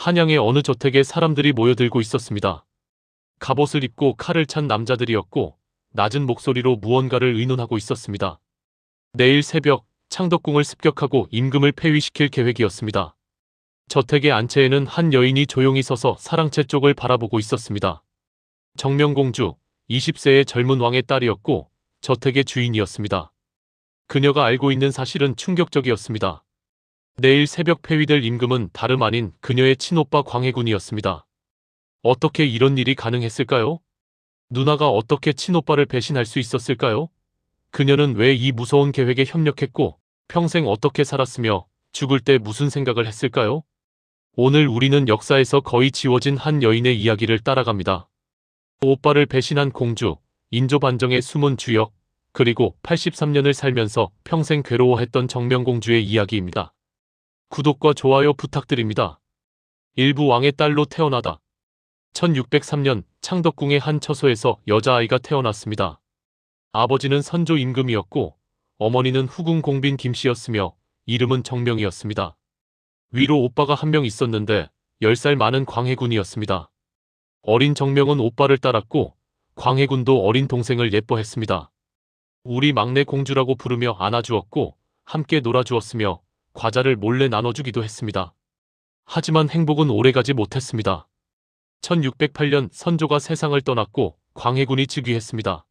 한양의 어느 저택에 사람들이 모여들고 있었습니다. 갑옷을 입고 칼을 찬 남자들이었고 낮은 목소리로 무언가를 의논하고 있었습니다. 내일 새벽 창덕궁을 습격하고 임금을 폐위시킬 계획이었습니다. 저택의 안채에는 한 여인이 조용히 서서 사랑채 쪽을 바라보고 있었습니다. 정명공주, 20세의 젊은 왕의 딸이었고 저택의 주인이었습니다. 그녀가 알고 있는 사실은 충격적이었습니다. 내일 새벽 폐위될 임금은 다름 아닌 그녀의 친오빠 광해군이었습니다. 어떻게 이런 일이 가능했을까요? 누나가 어떻게 친오빠를 배신할 수 있었을까요? 그녀는 왜 이 무서운 계획에 협력했고 평생 어떻게 살았으며 죽을 때 무슨 생각을 했을까요? 오늘 우리는 역사에서 거의 지워진 한 여인의 이야기를 따라갑니다. 오빠를 배신한 공주, 인조반정의 숨은 주역, 그리고 83년을 살면서 평생 괴로워했던 정명공주의 이야기입니다. 구독과 좋아요 부탁드립니다. 일부 왕의 딸로 태어나다. 1603년 창덕궁의 한 처소에서 여자아이가 태어났습니다. 아버지는 선조 임금이었고 어머니는 후궁 공빈 김씨였으며 이름은 정명이었습니다. 위로 오빠가 한 명 있었는데 10살 많은 광해군이었습니다. 어린 정명은 오빠를 따랐고 광해군도 어린 동생을 예뻐했습니다. 우리 막내 공주라고 부르며 안아주었고 함께 놀아주었으며 과자를 몰래 나눠주기도 했습니다. 하지만 행복은 오래가지 못했습니다. 1608년 선조가 세상을 떠났고 광해군이 즉위했습니다.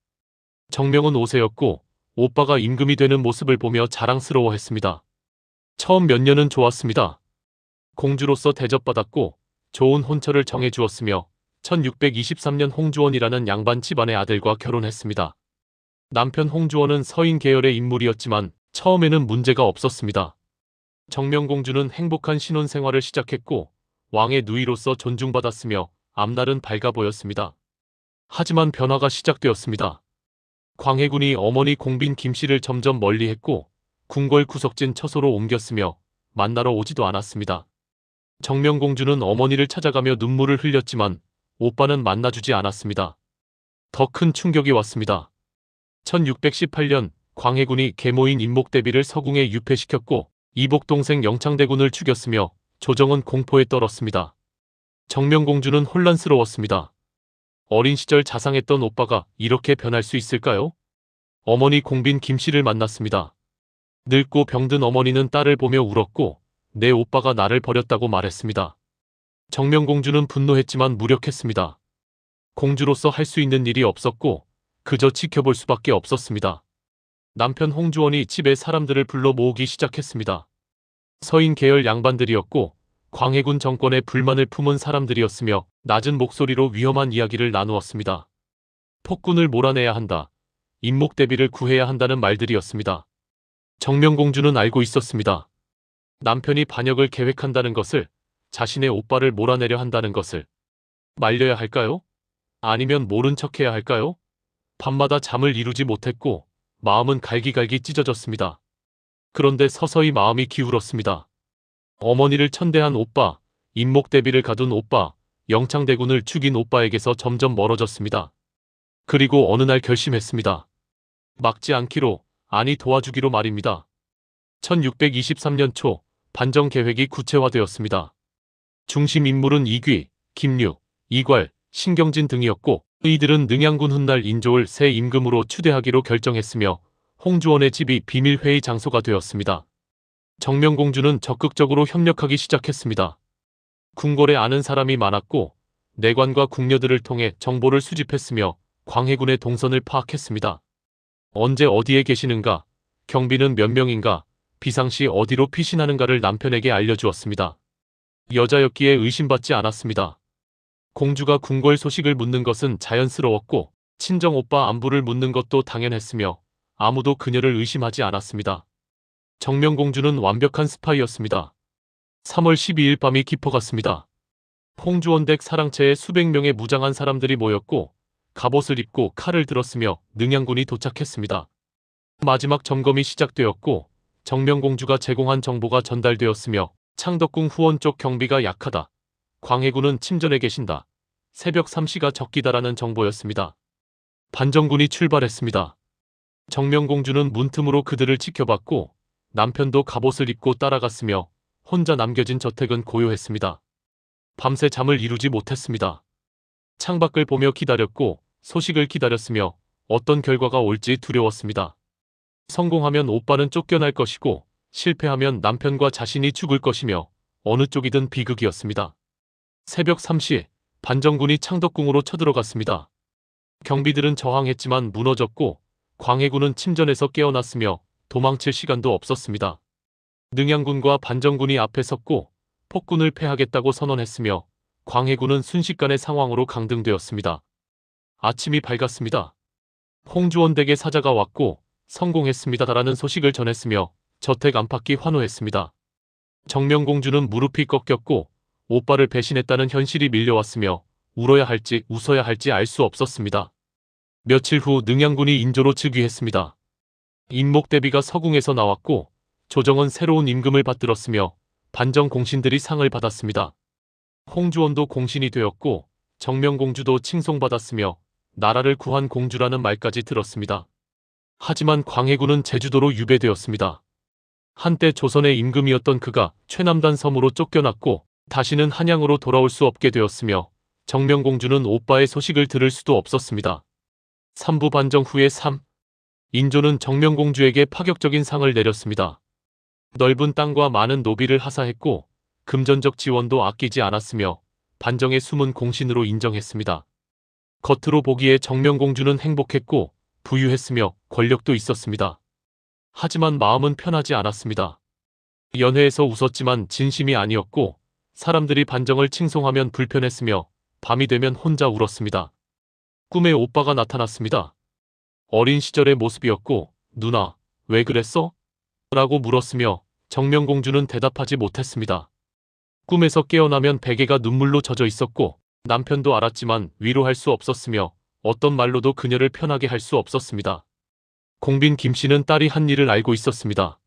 정명은 5세였고 오빠가 임금이 되는 모습을 보며 자랑스러워했습니다. 처음 몇 년은 좋았습니다. 공주로서 대접받았고 좋은 혼처를 정해주었으며 1623년 홍주원이라는 양반 집안의 아들과 결혼했습니다. 남편 홍주원은 서인 계열의 인물이었지만 처음에는 문제가 없었습니다. 정명공주는 행복한 신혼생활을 시작했고 왕의 누이로서 존중받았으며 앞날은 밝아 보였습니다. 하지만 변화가 시작되었습니다. 광해군이 어머니 공빈 김씨를 점점 멀리했고 궁궐 구석진 처소로 옮겼으며 만나러 오지도 않았습니다. 정명공주는 어머니를 찾아가며 눈물을 흘렸지만 오빠는 만나주지 않았습니다. 더 큰 충격이 왔습니다. 1618년 광해군이 계모인 임목대비를 서궁에 유폐시켰고 이복 동생 영창대군을 죽였으며 조정은 공포에 떨었습니다. 정명공주는 혼란스러웠습니다. 어린 시절 자상했던 오빠가 이렇게 변할 수 있을까요? 어머니 공빈 김씨를 만났습니다. 늙고 병든 어머니는 딸을 보며 울었고 내 오빠가 나를 버렸다고 말했습니다. 정명공주는 분노했지만 무력했습니다. 공주로서 할 수 있는 일이 없었고 그저 지켜볼 수밖에 없었습니다. 남편 홍주원이 집에 사람들을 불러 모으기 시작했습니다. 서인 계열 양반들이었고 광해군 정권에 불만을 품은 사람들이었으며 낮은 목소리로 위험한 이야기를 나누었습니다. 폭군을 몰아내야 한다. 임목대비를 구해야 한다는 말들이었습니다. 정명공주는 알고 있었습니다. 남편이 반역을 계획한다는 것을, 자신의 오빠를 몰아내려 한다는 것을. 말려야 할까요? 아니면 모른 척해야 할까요? 밤마다 잠을 이루지 못했고 마음은 갈기갈기 찢어졌습니다. 그런데 서서히 마음이 기울었습니다. 어머니를 천대한 오빠, 임목대비를 가둔 오빠, 영창대군을 죽인 오빠에게서 점점 멀어졌습니다. 그리고 어느 날 결심했습니다. 막지 않기로, 아니 도와주기로 말입니다. 1623년 초 반정 계획이 구체화되었습니다. 중심 인물은 이귀, 김류, 이괄, 신경진 등이었고 이들은 능양군 훗날 인조를 새 임금으로 추대하기로 결정했으며 홍주원의 집이 비밀회의 장소가 되었습니다. 정명공주는 적극적으로 협력하기 시작했습니다. 궁궐에 아는 사람이 많았고 내관과 궁녀들을 통해 정보를 수집했으며 광해군의 동선을 파악했습니다. 언제 어디에 계시는가, 경비는 몇 명인가, 비상시 어디로 피신하는가를 남편에게 알려주었습니다. 여자였기에 의심받지 않았습니다. 공주가 궁궐 소식을 묻는 것은 자연스러웠고 친정 오빠 안부를 묻는 것도 당연했으며 아무도 그녀를 의심하지 않았습니다. 정명공주는 완벽한 스파이였습니다. 3월 12일 밤이 깊어갔습니다. 홍주원 댁 사랑채에 수백 명의 무장한 사람들이 모였고 갑옷을 입고 칼을 들었으며 능양군이 도착했습니다. 마지막 점검이 시작되었고 정명공주가 제공한 정보가 전달되었으며 창덕궁 후원 쪽 경비가 약하다. 광해군은 침전해 계신다. 새벽 3시가 적기다라는 정보였습니다. 반정군이 출발했습니다. 정명공주는 문틈으로 그들을 지켜봤고 남편도 갑옷을 입고 따라갔으며 혼자 남겨진 저택은 고요했습니다. 밤새 잠을 이루지 못했습니다. 창밖을 보며 기다렸고 소식을 기다렸으며 어떤 결과가 올지 두려웠습니다. 성공하면 오빠는 쫓겨날 것이고 실패하면 남편과 자신이 죽을 것이며 어느 쪽이든 비극이었습니다. 새벽 3시 반정군이 창덕궁으로 쳐들어갔습니다. 경비들은 저항했지만 무너졌고 광해군은 침전에서 깨어났으며 도망칠 시간도 없었습니다. 능양군과 반정군이 앞에 섰고 폭군을 패하겠다고 선언했으며 광해군은 순식간에 상황으로 강등되었습니다. 아침이 밝았습니다. 홍주원 댁에 사자가 왔고 성공했습니다라는 소식을 전했으며 저택 안팎이 환호했습니다. 정명공주는 무릎이 꺾였고 오빠를 배신했다는 현실이 밀려왔으며 울어야 할지 웃어야 할지 알 수 없었습니다. 며칠 후 능양군이 인조로 즉위했습니다. 인목대비가 서궁에서 나왔고 조정은 새로운 임금을 받들었으며 반정 공신들이 상을 받았습니다. 홍주원도 공신이 되었고 정명공주도 칭송받았으며 나라를 구한 공주라는 말까지 들었습니다. 하지만 광해군은 제주도로 유배되었습니다. 한때 조선의 임금이었던 그가 최남단 섬으로 쫓겨났고 다시는 한양으로 돌아올 수 없게 되었으며 정명공주는 오빠의 소식을 들을 수도 없었습니다. 삼부 반정 후에 인조는 정명공주에게 파격적인 상을 내렸습니다. 넓은 땅과 많은 노비를 하사했고 금전적 지원도 아끼지 않았으며 반정의 숨은 공신으로 인정했습니다. 겉으로 보기에 정명공주는 행복했고 부유했으며 권력도 있었습니다. 하지만 마음은 편하지 않았습니다. 연회에서 웃었지만 진심이 아니었고 사람들이 반정을 칭송하면 불편했으며 밤이 되면 혼자 울었습니다. 꿈에 오빠가 나타났습니다. 어린 시절의 모습이었고 누나, 왜 그랬어? 라고 물었으며 정명공주는 대답하지 못했습니다. 꿈에서 깨어나면 베개가 눈물로 젖어 있었고 남편도 알았지만 위로할 수 없었으며 어떤 말로도 그녀를 편하게 할 수 없었습니다. 공빈 김씨는 딸이 한 일을 알고 있었습니다.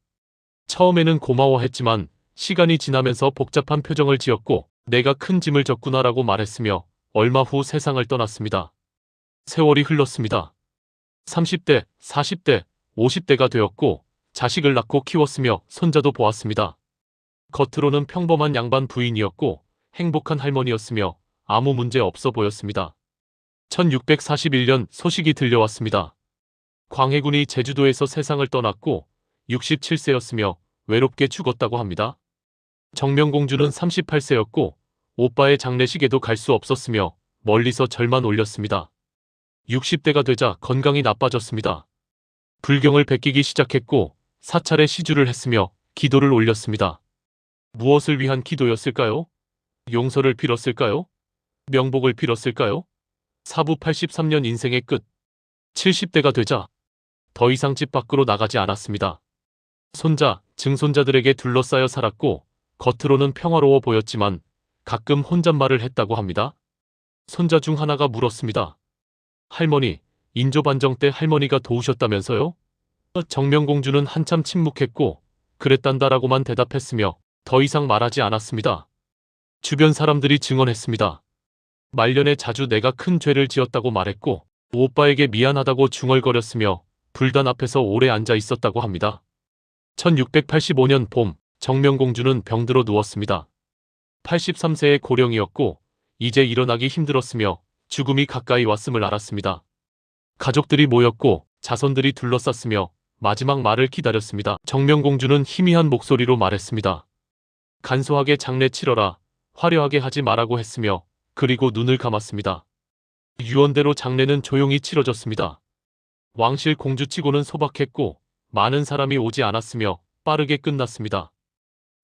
처음에는 고마워했지만 시간이 지나면서 복잡한 표정을 지었고 내가 큰 짐을 졌구나라고 말했으며 얼마 후 세상을 떠났습니다. 세월이 흘렀습니다. 30대, 40대, 50대가 되었고 자식을 낳고 키웠으며 손자도 보았습니다. 겉으로는 평범한 양반 부인이었고 행복한 할머니였으며 아무 문제 없어 보였습니다. 1641년 소식이 들려왔습니다. 광해군이 제주도에서 세상을 떠났고 67세였으며 외롭게 죽었다고 합니다. 정명공주는 38세였고 오빠의 장례식에도 갈 수 없었으며 멀리서 절만 올렸습니다. 60대가 되자 건강이 나빠졌습니다. 불경을 베끼기 시작했고 사찰에 시주를 했으며 기도를 올렸습니다. 무엇을 위한 기도였을까요? 용서를 빌었을까요? 명복을 빌었을까요? 사부 83년 인생의 끝. 70대가 되자 더 이상 집 밖으로 나가지 않았습니다. 손자, 증손자들에게 둘러싸여 살았고 겉으로는 평화로워 보였지만 가끔 혼잣말을 했다고 합니다. 손자 중 하나가 물었습니다. 할머니, 인조반정 때 할머니가 도우셨다면서요? 정명공주는 한참 침묵했고 그랬단다라고만 대답했으며 더 이상 말하지 않았습니다. 주변 사람들이 증언했습니다. 말년에 자주 내가 큰 죄를 지었다고 말했고 오빠에게 미안하다고 중얼거렸으며 불단 앞에서 오래 앉아 있었다고 합니다. 1685년 봄 정명공주는 병들어 누웠습니다. 83세의 고령이었고 이제 일어나기 힘들었으며 죽음이 가까이 왔음을 알았습니다. 가족들이 모였고 자손들이 둘러쌌으며 마지막 말을 기다렸습니다. 정명공주는 희미한 목소리로 말했습니다. 간소하게 장례 치러라. 화려하게 하지 말라고 했으며 그리고 눈을 감았습니다. 유언대로 장례는 조용히 치러졌습니다. 왕실 공주치고는 소박했고 많은 사람이 오지 않았으며 빠르게 끝났습니다.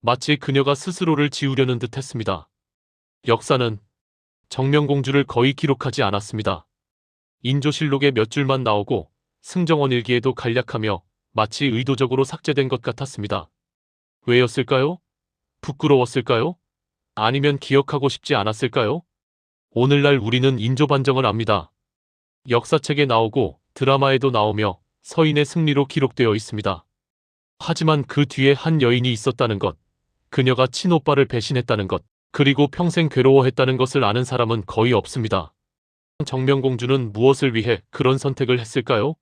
마치 그녀가 스스로를 지우려는 듯 했습니다. 역사는 정명공주를 거의 기록하지 않았습니다. 인조실록에 몇 줄만 나오고 승정원 일기에도 간략하며 마치 의도적으로 삭제된 것 같았습니다. 왜였을까요? 부끄러웠을까요? 아니면 기억하고 싶지 않았을까요? 오늘날 우리는 인조반정을 압니다. 역사책에 나오고 드라마에도 나오며 서인의 승리로 기록되어 있습니다. 하지만 그 뒤에 한 여인이 있었다는 것, 그녀가 친오빠를 배신했다는 것, 그리고 평생 괴로워했다는 것을 아는 사람은 거의 없습니다. 정명공주는 무엇을 위해 그런 선택을 했을까요?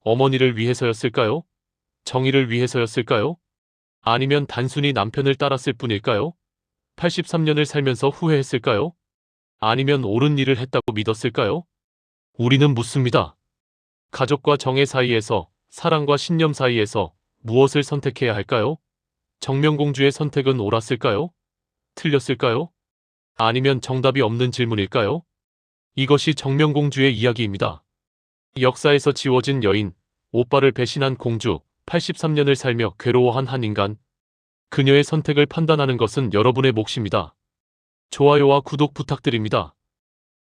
어머니를 위해서였을까요? 정의를 위해서였을까요? 아니면 단순히 남편을 따랐을 뿐일까요? 83년을 살면서 후회했을까요? 아니면 옳은 일을 했다고 믿었을까요? 우리는 묻습니다. 가족과 정의 사이에서, 사랑과 신념 사이에서 무엇을 선택해야 할까요? 정명공주의 선택은 옳았을까요? 틀렸을까요? 아니면 정답이 없는 질문일까요? 이것이 정명공주의 이야기입니다. 역사에서 지워진 여인, 오빠를 배신한 공주, 83년을 살며 괴로워한 한 인간. 그녀의 선택을 판단하는 것은 여러분의 몫입니다. 좋아요와 구독 부탁드립니다.